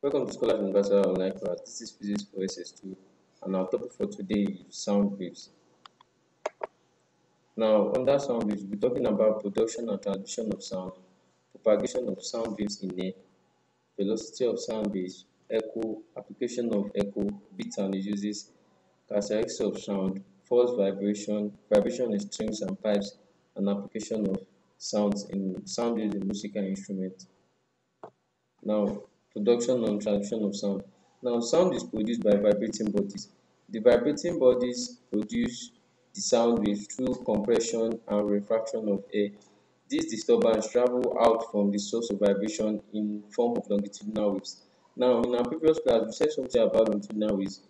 Welcome to Scholars Universal Online class. This is Physics for SS2, and our topic for today is sound waves. Now, under sound waves, we're talking about production and transmission of sound, propagation of sound waves in air, velocity of sound waves, echo, application of echo, bits and uses, characteristics of sound, force vibration, vibration in strings and pipes, and application of sound waves in musical instruments. Now, production and transmission of sound. Now, sound is produced by vibrating bodies. The vibrating bodies produce the sound waves through compression and refraction of air. This disturbance travel out from the source of vibration in form of longitudinal waves. Now, in our previous class, we said something about longitudinal waves,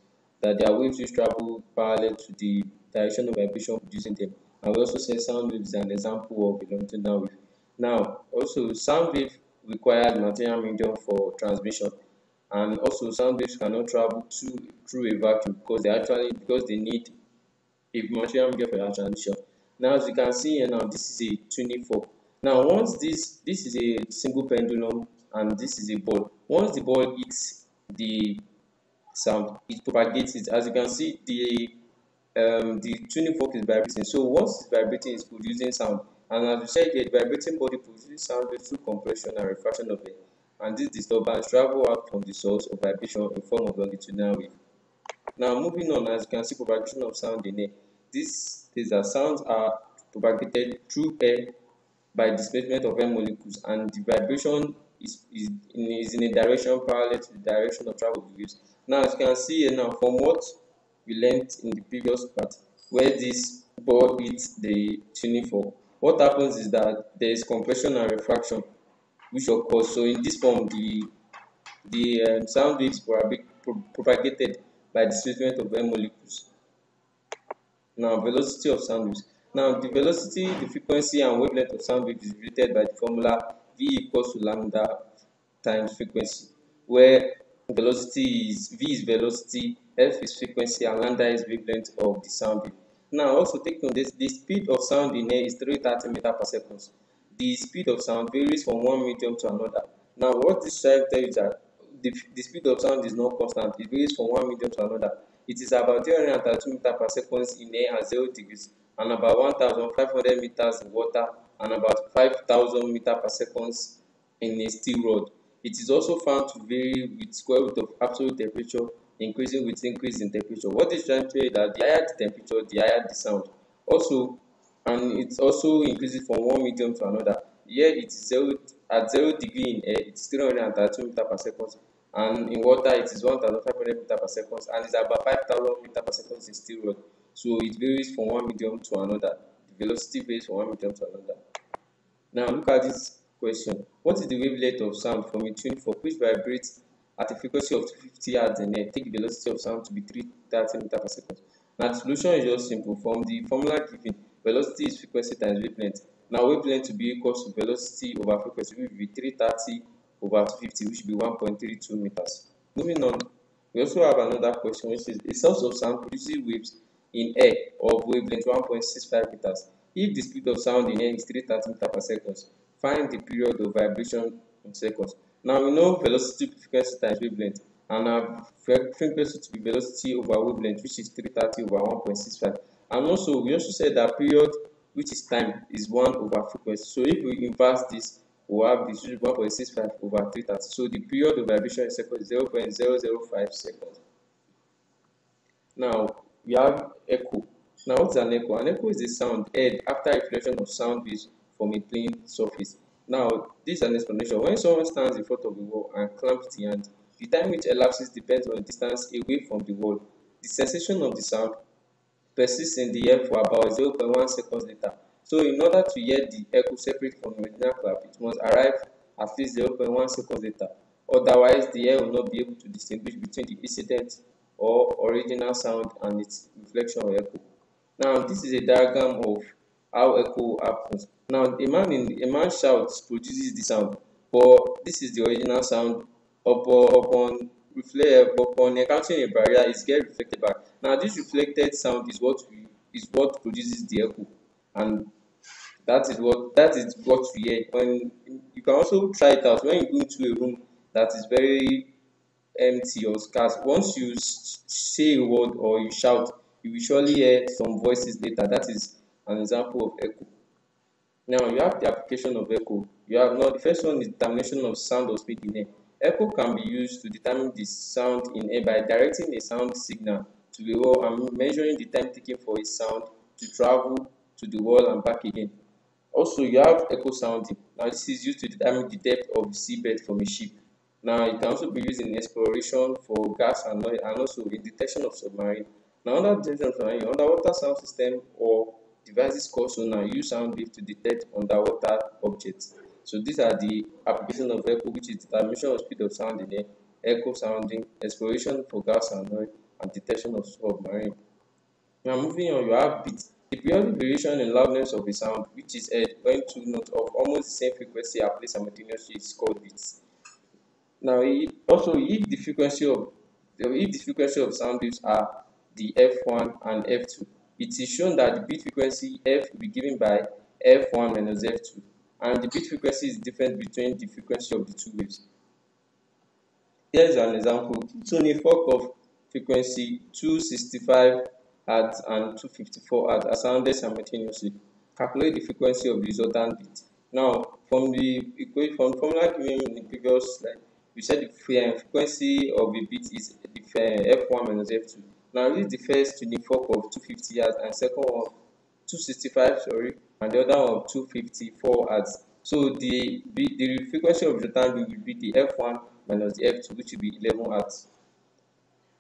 that their waves which travel parallel to the direction of vibration producing them. And we also said sound waves is an example of a longitudinal wave. Now, also sound wave requires material medium for transmission, and also sound waves cannot travel through a vacuum because they need a material medium for their transmission. Now, as you can see here now, this is a tuning fork. Now, once this is a single pendulum and this is a ball. Once the ball hits the sound, it propagates it. As you can see, the tuning fork is vibrating. So once it's vibrating, it's producing sound. And as we said here, the vibrating body produces sound through compression and refraction of air. And this disturbance travel out from the source of vibration in form of longitudinal wave. Now moving on, as you can see, propagation of sound in air. This is that sounds are propagated through air by displacement of air molecules, and the vibration is in a direction parallel to the direction of travel of the waves. Now, as you can see here now, from what we learned in the previous part, where this ball hits the tuning fork, what happens is that there is compression and refraction which occurs. So in this form, the sound waves propagated by displacement of air molecules. Now, velocity of sound waves. Now, the velocity, the frequency, and wavelength of sound waves is related by the formula V equals to lambda times frequency, where V is velocity, F is frequency, and lambda is wavelength of the sound wave. Now, also take note, the speed of sound in air is 330 meters per second. The speed of sound varies from one medium to another. Now, what this slide tells you is that the speed of sound is not constant. It varies from one medium to another. It is about 332 meters per second in air at 0 degrees, and about 1,500 meters in water, and about 5,000 meters per second in a steel rod. It is also found to vary with square root of absolute temperature increasing with increase in temperature. What is trying to say that the higher the temperature, the higher the sound. Also, and it also increases from one medium to another. Here it is at 0 degree in air, it is 332 meters per second, and in water it is 1,500 meters per second, and it's about 5,000 meters per second in steel rod. So it varies from one medium to another. The velocity varies from one medium to another. Now look at this question. What is the wavelength of sound from a tuning fork which vibrates at a frequency of 250 Hz in air? Take the velocity of sound to be 330 meters per second. Now the solution is just simple. From the formula given, velocity is frequency times wavelength. Now wavelength will be equal to velocity over frequency, which will be 330 over 250, which will be 1.32 meters. Moving on, we also have another question, which is a source of sound produces waves in air of wavelength 1.65 meters. If the speed of sound in air is 330 meters per second, find the period of vibration in seconds. Now we know velocity frequency times wavelength, and our frequency to be velocity over wavelength, which is 330 over 1.65. And also we also said that period, which is time, is 1 over frequency. So if we inverse this, we have this 1.65 over 330. So the period of vibration in seconds is 0.005 seconds. Now we have echo. Now what's an echo? An echo is a sound heard after reflection of sound waves from a plane surface. Now this is an explanation. When someone stands in front of the wall and clamps the hand, the time which elapses depends on the distance away from the wall. The sensation of the sound persists in the air for about 0.1 seconds later. So in order to hear the echo separate from the original clap, it must arrive at least 0.1 seconds later. Otherwise, the ear will not be able to distinguish between the incident or original sound and its reflection or echo. Now, this is a diagram of how echo happens. Now, a man shouts produces the sound, but this is the original sound. Upon encountering a barrier, it gets reflected back. Now, this reflected sound is what produces the echo, and that is what we hear. When you can also try it out when you go into a room that is very empty or scarce. Once you say a word or you shout, you will surely hear some voices later. That is an example of echo. Now you have the application of echo. You have now the first one is determination of sound or speed in air. Echo can be used to determine the sound in air by directing a sound signal to a wall and measuring the time taken for a sound to travel to the wall and back again. Also, you have echo sounding. Now, this is used to determine the depth of the seabed from a ship. Now, it can also be used in exploration for gas and oil and also in detection of submarine. Now, under detection of submarine, underwater sound system or devices called sonar use sound waves to detect underwater objects. So, these are the application of echo, which is determination of speed of sound in air, echo sounding, exploration for gas and oil, and detection of submarine. Now moving on, you have beat. The periodic variation in loudness of a sound which is heard when two notes of almost the same frequency are played simultaneously is called beats. Now if the frequency of sound waves are the F1 and F2, it is shown that the beat frequency F will be given by F1 minus F2, and the beat frequency is different between the frequency of the two waves. Here is an example. Two fork of frequency 265 Hz and 254 Hz are sounded simultaneously. Calculate the frequency of the resultant bit. Now, from the formula given in the previous slide, we said the frequency of a bit is the F1 minus F2. Now, this is the first fork of 250 Hz and second one 265, sorry, and the other one 254 Hz. So the frequency of resultant bit will be the F1 minus the F2, which will be 11 Hz.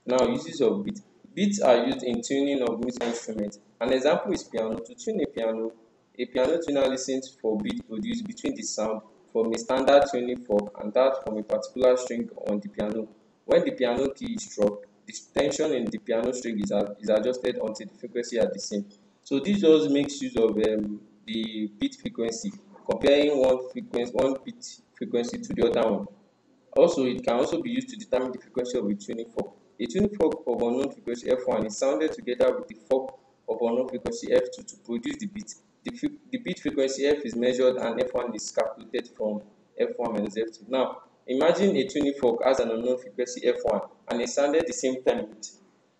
Now, uses of beats. Beats are used in tuning of musical instruments. An example is piano. To tune a piano tuner listens for beats produced between the sound from a standard tuning fork and that from a particular string on the piano. When the piano key is struck, the tension in the piano string is adjusted until the frequency are the same. So this just makes use of the beat frequency, comparing one beat frequency to the other one. Also, it can also be used to determine the frequency of a tuning fork. A tuning fork of unknown frequency F1 is sounded together with the fork of unknown frequency F2 to produce the beat. The beat frequency F is measured and F1 is calculated from F1 minus F2. Now, imagine a tuning fork has an unknown frequency F1 and is sounded the same time with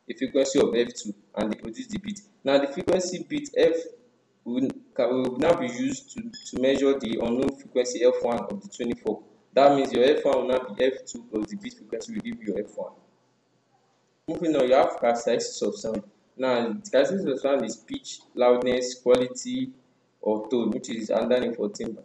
a frequency of F2 and they produce the beat. Now, the frequency beat F will now be used to measure the unknown frequency F1 of the tuning fork. That means your F1 will now be F2 plus the beat frequency will give you your F1. Moving on, you have characteristics of sound. Now, the characteristics of sound is pitch, loudness, quality, or tone, which is under name for timbre.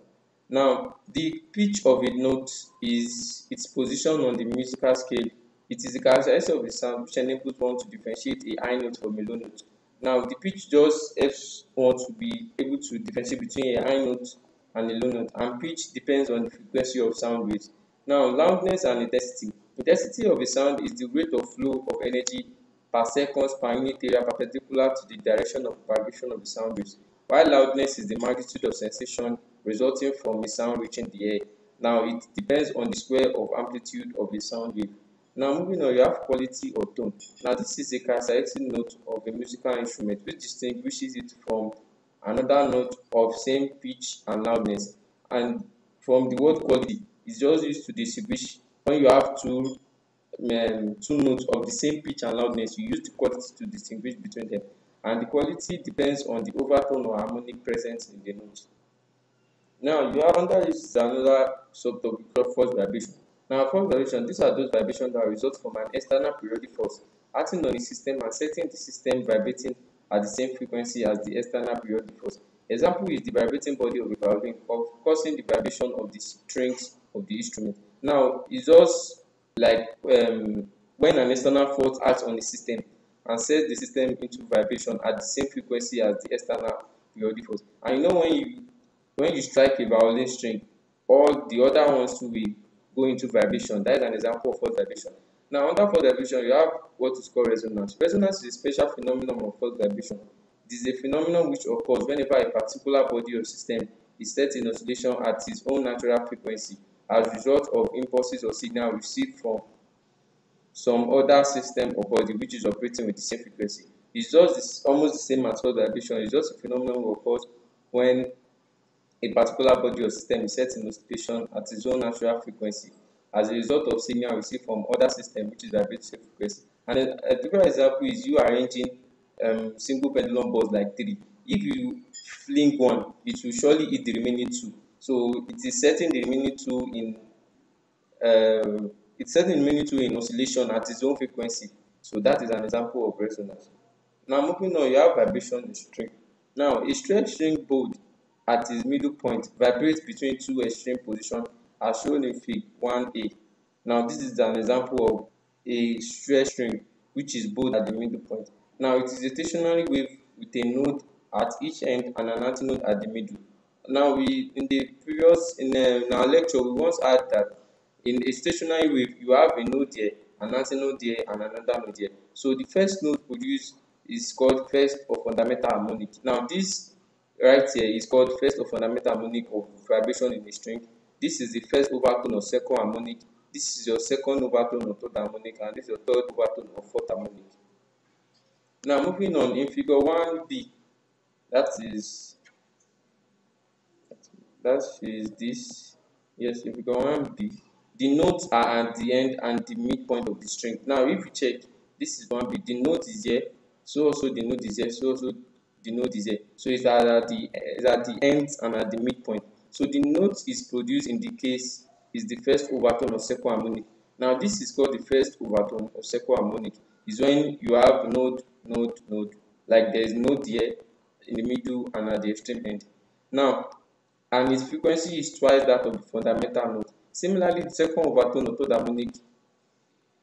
Now, the pitch of a note is its position on the musical scale. It is the characteristic of a sound which enables one to differentiate a high note from a low note. Now, the pitch just helps one to be able to differentiate between a high note and a low note, and pitch depends on the frequency of sound waves. Now, loudness and intensity. Intensity of a sound is the rate of flow of energy per second per unit area perpendicular to the direction of propagation of the sound waves, while loudness is the magnitude of sensation resulting from a sound reaching the air. Now, it depends on the square of amplitude of a sound wave. Now, moving on, you have quality or tone. Now, this is a characteristic note of a musical instrument which distinguishes it from another note of same pitch and loudness. And from the word quality, it's just used to distinguish when you have two notes of the same pitch and loudness. You use the quality to distinguish between them, and the quality depends on the overtone or harmonic presence in the note. Now, you have under this is another subtopic called force vibration. Now, force vibration, these are those vibrations that result from an external periodic force acting on the system and setting the system vibrating at the same frequency as the external periodic force. Example is the vibrating body of a violin causing the vibration of the strings of the instrument. Now, it's just like when an external force acts on the system and sets the system into vibration at the same frequency as the external periodic force. And you know when you strike a violin string, all the other ones too will go into vibration. That is an example of force vibration. Now, under force vibration, you have what is called resonance. Resonance is a special phenomenon of force vibration. It is a phenomenon which occurs whenever a particular body or system is set in oscillation at its own natural frequency as a result of impulses or signal received from some other system or body which is operating with the same frequency. It's just almost the same as force vibration. It's just a phenomenon that occurs when a particular body or system is set in oscillation at its own natural frequency as a result of signal received from other system which is vibratory frequency. And a different example is you arranging single pendulum balls like 3. If you fling one, it will surely hit the remaining 2. So it is setting the remaining 2 in oscillation at its own frequency. So that is an example of resonance. Now moving on, you have vibration in string. Now a stretched string board at its middle point vibrates between two extreme positions as shown in Fig 1a. Now this is an example of a stretched string which is bowed at the middle point. Now it is a stationary wave with a node at each end and an antinode at the middle. Now in our lecture we once had that in a stationary wave you have a node here, an antinode here, and another node here. So the first node produced is called first or fundamental harmonic. Now this right here is called first or fundamental harmonic of vibration in a string. This is the first overtone or second harmonic. This is your second overtone or third harmonic, and this is your third overtone or fourth harmonic. Now moving on, in figure 1b, that is this. Yes, in figure 1b, the notes are at the end and the midpoint of the string. Now if you check, this is 1b, the note is here, so also the note is here, so also the note is here. So it's at the ends and at the midpoint. So the note is produced in the case is the first overtone or second harmonic. Now this is called the first overtone or second harmonic. Is when you have node, like there is node here in the middle and at the extreme end. Now, and its frequency is twice that of the fundamental note. Similarly, the second overtone or third harmonic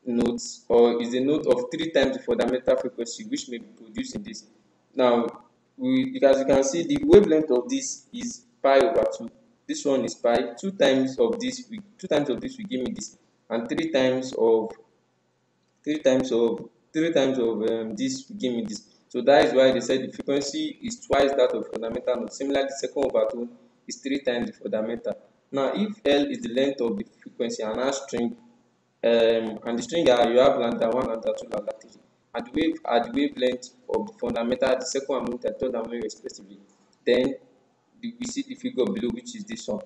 notes or is a note of 3 times the fundamental frequency which may be produced in this. Now, as you can see, the wavelength of this is pi over 2. This one is pi. 2 times of this will give me this, and 3 times of this will give me this. So that is why they said the frequency is twice that of fundamental note. Similarly, the second overtone is 3 times the fundamental. Now, if L is the length of the frequency and our string, and the string are you have lambda 1, lambda 2, lambda 3. At the wavelength of the fundamental, the second harmonic and third harmonic respectively. Then we see the figure below, which is this one.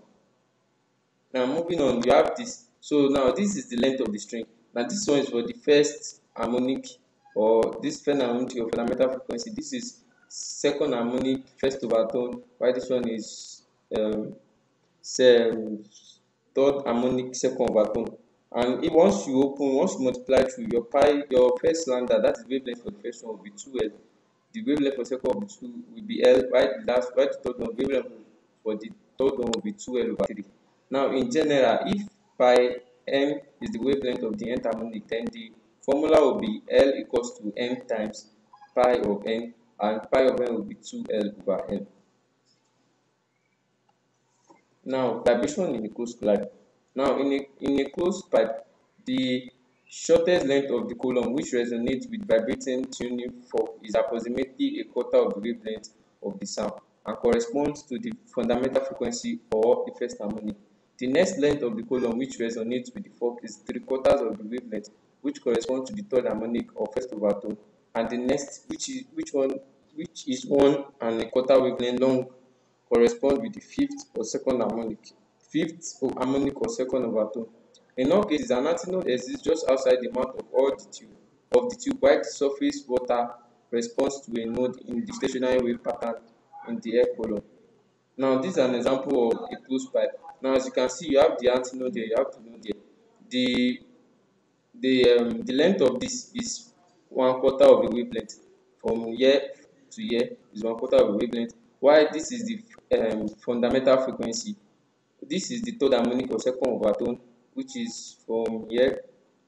Now moving on, you have this. So now this is the length of the string. Now this one is for the first harmonic or this first harmonic of fundamental frequency. This is second harmonic first overtone, while this one is third harmonic second overtone. And once you multiply through your first lambda, that is wavelength for the first one will be 2L. The wavelength for the second will be L, while the third one wavelength for the third one will be 2L over 3. Now in general, if pi n is the wavelength of the nth harmonic, then the formula will be L equals to n times pi of n, and pi of n will be 2L over n. Now vibration in a closed pipe. Now in a closed pipe, the shortest length of the column which resonates with vibrating tuning fork is approximately a quarter of the wavelength of the sound and corresponds to the fundamental frequency or the first harmonic. The next length of the column which resonates with the fork is 3/4 of the wavelength, which corresponds to the third harmonic or first overtone, and the next, which is 1 1/4 wavelength long, corresponds with the fifth or second harmonic or second overtone. In all cases, an antinode exists just outside the mouth of the tube, while the surface water responds to a node in the stationary wave pattern in the air column. Now, this is an example of a closed pipe. Now, as you can see, you have the antinode here, you have the node here. The length of this is 1/4 of the wavelength. From here to here is 1/4 of the wavelength. While this is the fundamental frequency. This is the third harmonic or second overtone, which is from here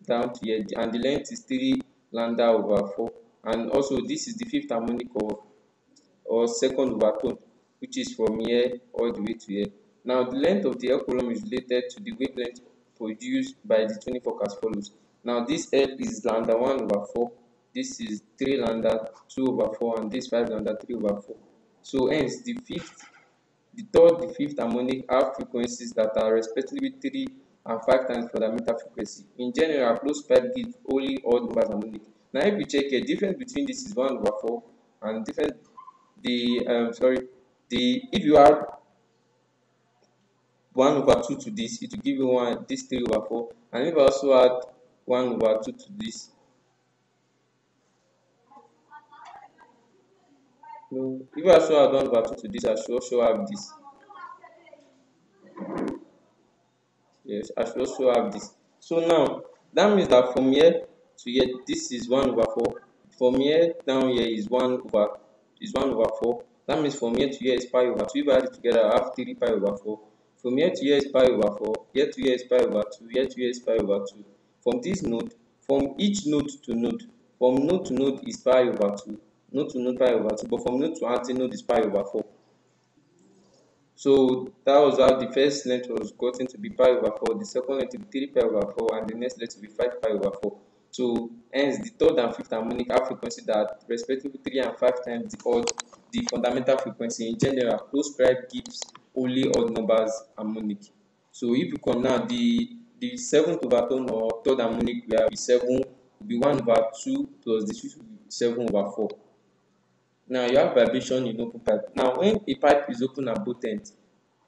down to here, and the length is 3 lambda over 4. And also this is the fifth harmonic or second overtone, which is from here all the way to here. Now the length of the air column is related to the wavelength produced by the tuning fork as follows. Now this L is lambda 1 over 4, this is 3 lambda 2 over 4, and this 5 lambda 3 over 4. So hence the third, the fifth harmonic have frequencies that are respectively 3 and 5 times fundamental frequency. In general, closed pipe gives only odd numbers harmonic. Now if you check here, difference between this is 1 over 4, and if you have 1 over 2 to this, it will give you this 3 over 4. And if I also add 1 over 2 to this, no, if I also add 1 over 2 to this, I should also have this. Yes, I should also have this. So now that means that from here to here, this is 1 over 4. From here down here is 1 over 4. That means from here to here is pi over 2. If I add it together, I have 3 pi over 4. From here to here is pi over 4. Here to here is pi over 2. Here to here is pi over 2. From this node, from each node to node, from node to node is pi over 2. Node to node pi over 2. But from node to antinode is pi over 4. So that was how the first length was gotten to be pi over 4, the second length to be 3 pi over 4, and the next length to be 5 pi over 4. So hence the third and fifth harmonic have frequency that respectively 3 and 5 times the fundamental frequency. In general, closed pipe gives only odd numbers harmonic. So if you come now, the seventh overtone or third harmonic will be 7 will be 1 over 2 plus the 6 will be 7 over 4. Now you have vibration in open pipe. Now when a pipe is open at both ends,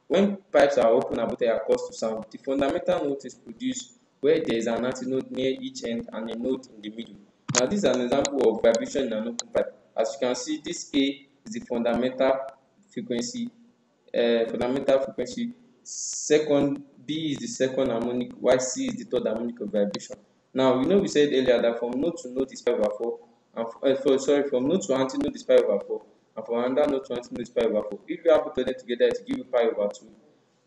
when pipes are open at both ends across to sound, the fundamental note is produced where there is an antinode near each end and a note in the middle. Now this is an example of vibration in an open pipe. As you can see, this A is the fundamental frequency, second B is the second harmonic, while C is the third harmonic of vibration. Now we said earlier that from node to node is pi over 4. From node to antinode is pi over 4, and from another node to antinode is pi over 4. If you add both of them together, it will give you pi over 2.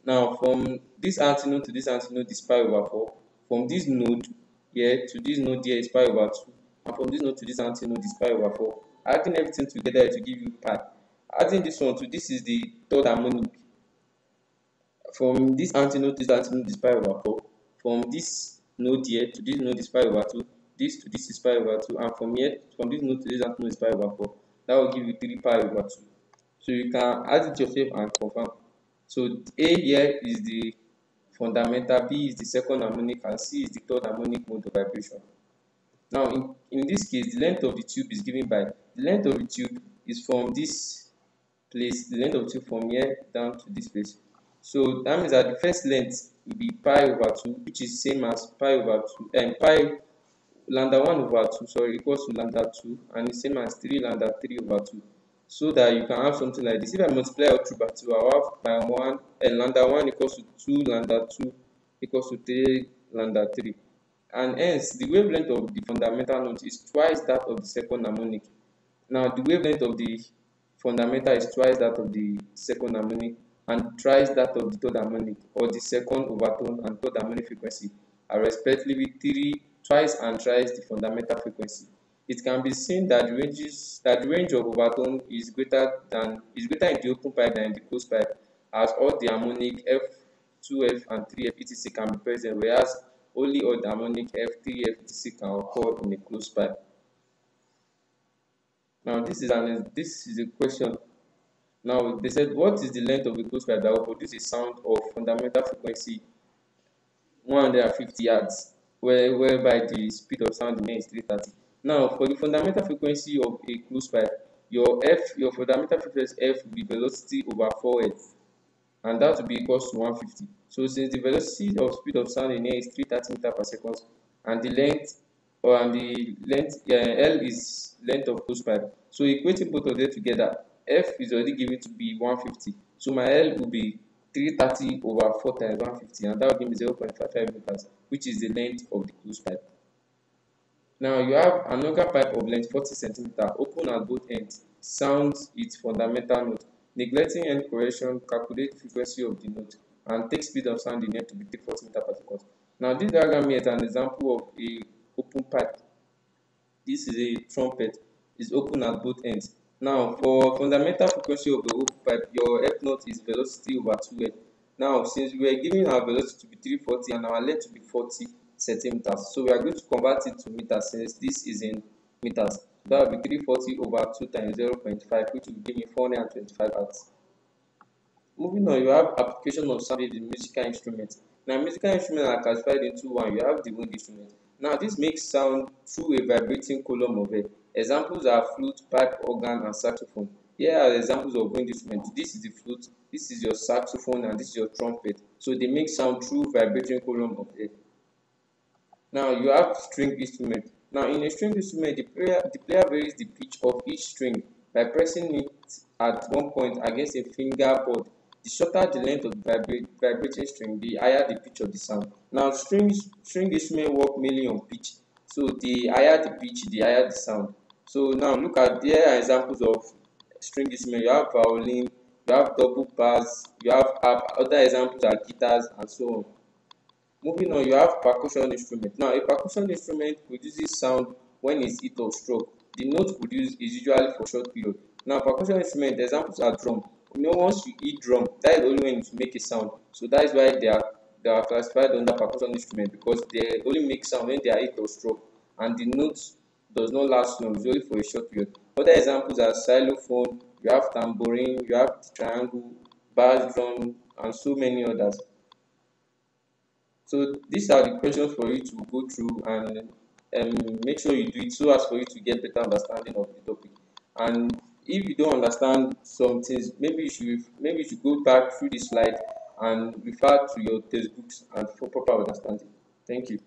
Now, from this antinode to this antinode is pi over 4. From this node here to this node here is pi over 2. And from this node to this antinode is pi over 4. Adding everything together, it will give you pi. Adding this one to this is the third harmonic. From this antinode to this antinode is pi over 4. From this node here to this node is pi over 2. This to this is pi over 2, and from this node to this antinode is pi over 4. That will give you 3 pi over 2. So you can add it yourself and confirm. So A here is the fundamental, B is the second harmonic, and C is the third harmonic mode of vibration. Now in this case, the length of the tube is given by, the length of the tube is from this place, the length of the tube from here down to this place. So that means that the first length will be pi over 2, which is same as pi over 2, and pi lambda 1 over 2 equals to lambda 2, and the same as 3 lambda 3 over 2. So that you can have something like this. If I multiply all through by 2, I will have by 1 and lambda 1 equals to 2 lambda 2 equals to 3 lambda 3. And hence the wavelength of the fundamental note is twice that of the second harmonic. Now the wavelength of the fundamental is twice that of the second harmonic and twice that of the third harmonic, or the second overtone and third harmonic frequency are respectively twice and thrice the fundamental frequency. It can be seen that the range of overtone is greater in the open pipe than in the closed pipe, as all the harmonic F, 2F, and 3F etc. can be present, whereas only odd harmonic F, 3F etc. can occur in a closed pipe. Now this is a question. Now they said, what is the length of a closed pipe that will produce a sound of fundamental frequency 150 Hz, whereby the speed of sound in air is 330. Now for the fundamental frequency of a closed pipe, your fundamental frequency F will be velocity over 4F, and that will be equals to 150. So since the velocity of speed of sound in air is 330 meters per second, and the length L is length of closed pipe, so equating both of them together, F is already given to be 150. So my L will be 330 over 4 times 150, and that will give me 0.55 meters, which is the length of the closed pipe. Now you have another pipe of length 40 cm, open at both ends, sounds its fundamental note. Neglecting end correction, calculate the frequency of the note, and take speed of sound in air to be 340 meters per second. Now this diagram here is an example of a open pipe. This is a trumpet, is open at both ends. Now for fundamental frequency of the open pipe, your F naught is velocity over 2F. Now since we were given our velocity to be 340 and our length to be 40 centimeters, so we are going to convert it to meters since this is in meters. That will be 340 over 2 times 0.5, which will give me 425 Hertz. Moving on, you have application of sound in musical instruments. Now musical instruments are classified into one. You have the wind instrument. Now this makes sound through a vibrating column of air. Examples are flute, pipe, organ, and saxophone. Here are examples of wind instruments. This is the flute, this is your saxophone, and this is your trumpet. So they make sound through vibrating column of air. Now you have string instrument. Now in a string instrument, the player varies the pitch of each string by pressing it at one point against a fingerboard. The shorter the length of the vibrating string, the higher the pitch of the sound. Now string instrument work mainly on pitch. So the higher the pitch, the higher the sound. So now look at, there are examples of string instrument. You have violin, you have double bass, you have harp. Other examples are guitars and so on. Moving on, you have percussion instrument. Now, a percussion instrument produces sound when it's hit or struck. The note produced is usually for short period. Now, percussion instrument examples are drum. Once you hit drum, that is only when it make a sound. So that is why they are classified under percussion instrument, because they only make sound when they are hit or struck, and the note does not last long. It's only for a short period. Other examples are xylophone. You have tambourine. You have triangle, bass drum, and so many others. So these are the questions for you to go through, and make sure you do it so as for you to get better understanding of the topic. And if you don't understand some things, maybe you should go back through the slide and refer to your textbooks and for proper understanding. Thank you.